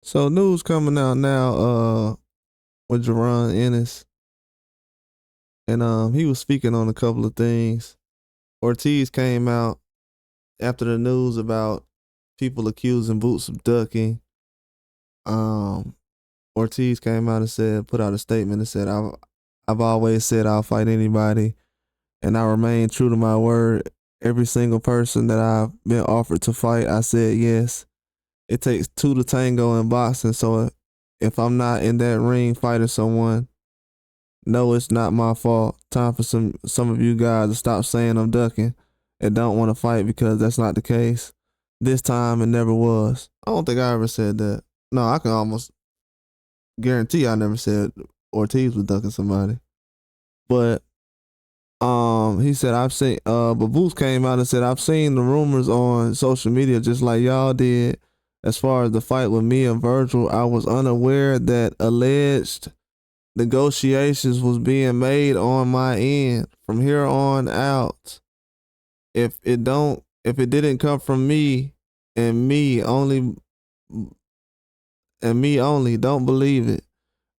So news coming out now, with Jaron Ennis, and he was speaking on a couple of things. Ortiz came out after the news about people accusing Boots of ducking. Um, Ortiz came out and put out a statement and said, I've always said I'll fight anybody, and I remain true to my word. Every single person that I've been offered to fight, I said yes. It takes two to tango in boxing, so if I'm not in that ring fighting someone, no, it's not my fault. Time for some of you guys to stop saying I'm ducking and don't want to fight, because that's not the case. This time it never was. I don't think I ever said that. No, I can almost guarantee I never said Ortiz was ducking somebody. But he said I've seen but Boots came out and said I've seen the rumors on social media just like y'all did. As far as the fight with me and Vergil, I was unaware that alleged negotiations was being made on my end. From here on out, if it didn't come from me and me only don't believe it.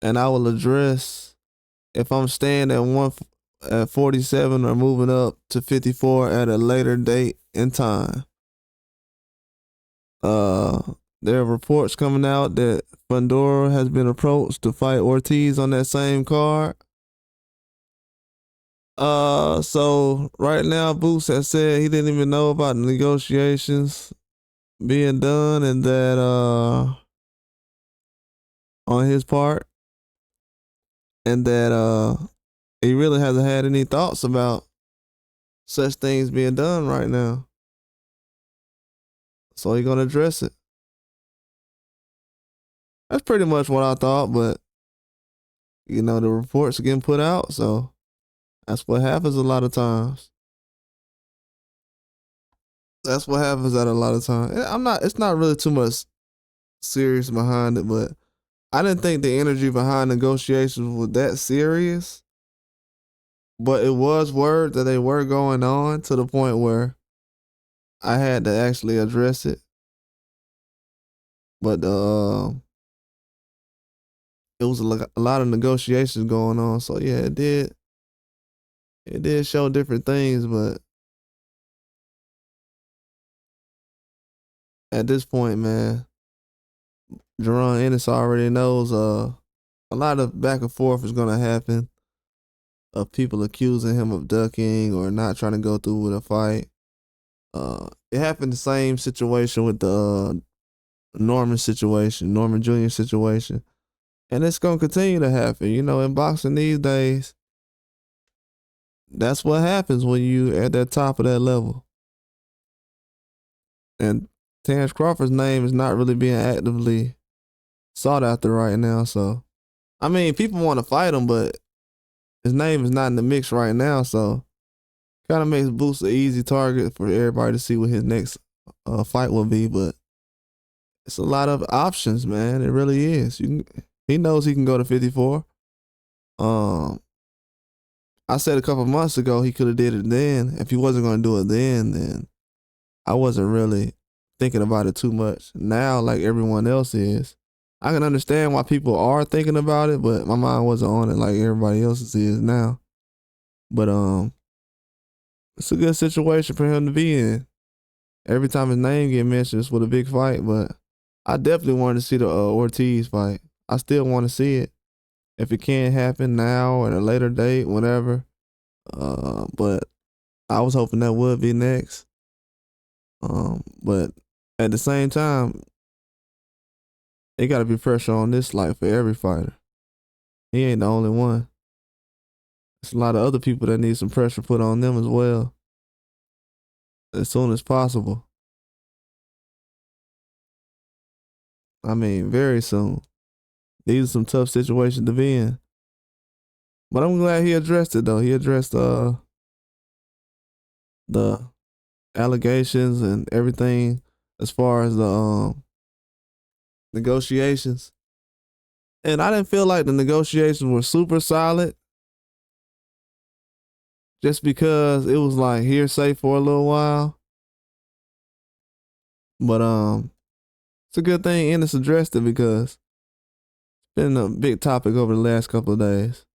And I will address if I'm staying at 47 or moving up to 54 at a later date in time. There are reports coming out that Fundora has been approached to fight Ortiz on that same card. So right now, Boots has said he didn't even know about the negotiations being done, and that on his part, and that he really hasn't had any thoughts about such things being done right now. So he's gonna address it. That's pretty much what I thought, but the reports are getting put out, so that's what happens a lot of times. That's what happens at a lot of times. It's not really too much serious behind it, but I didn't think the energy behind negotiations was that serious. But it was word that they were going on to the point where I had to actually address it. But it was a lot of negotiations going on. So yeah, it did. It did show different things, but at this point, man, Jaron Ennis already knows a lot of back and forth is gonna happen of people accusing him of ducking or not trying to go through with a fight. It happened the same situation with the Norman Jr. situation. And it's gonna continue to happen. In boxing these days, that's what happens when you at that top of that level. And Terrence Crawford's name is not really being actively sought after right now. So, I mean, people want to fight him, but his name is not in the mix right now. So, kind of makes Boots an easy target for everybody to see what his next fight will be. But it's a lot of options, man. It really is. He knows he can go to 54. I said a couple months ago he could have did it then. If he wasn't going to do it then I wasn't really thinking about it too much. Now, like everyone else is, I can understand why people are thinking about it, but my mind wasn't on it like everybody else's is now. But it's a good situation for him to be in. Every time his name get mentioned, it's with a big fight. But I definitely wanted to see the Ortiz fight. I still want to see it. If it can't happen now or at a later date, whatever. But I was hoping that would be next. But at the same time, it got to be pressure on this life for every fighter. He ain't the only one. There's a lot of other people that need some pressure put on them as well, as soon as possible. I mean, very soon. These are some tough situations to be in. But I'm glad he addressed it, though. He addressed the allegations and everything as far as the negotiations. And I didn't feel like the negotiations were super solid, just because it was like hearsay for a little while. But It's a good thing Ennis addressed it because it's been a big topic over the last couple of days.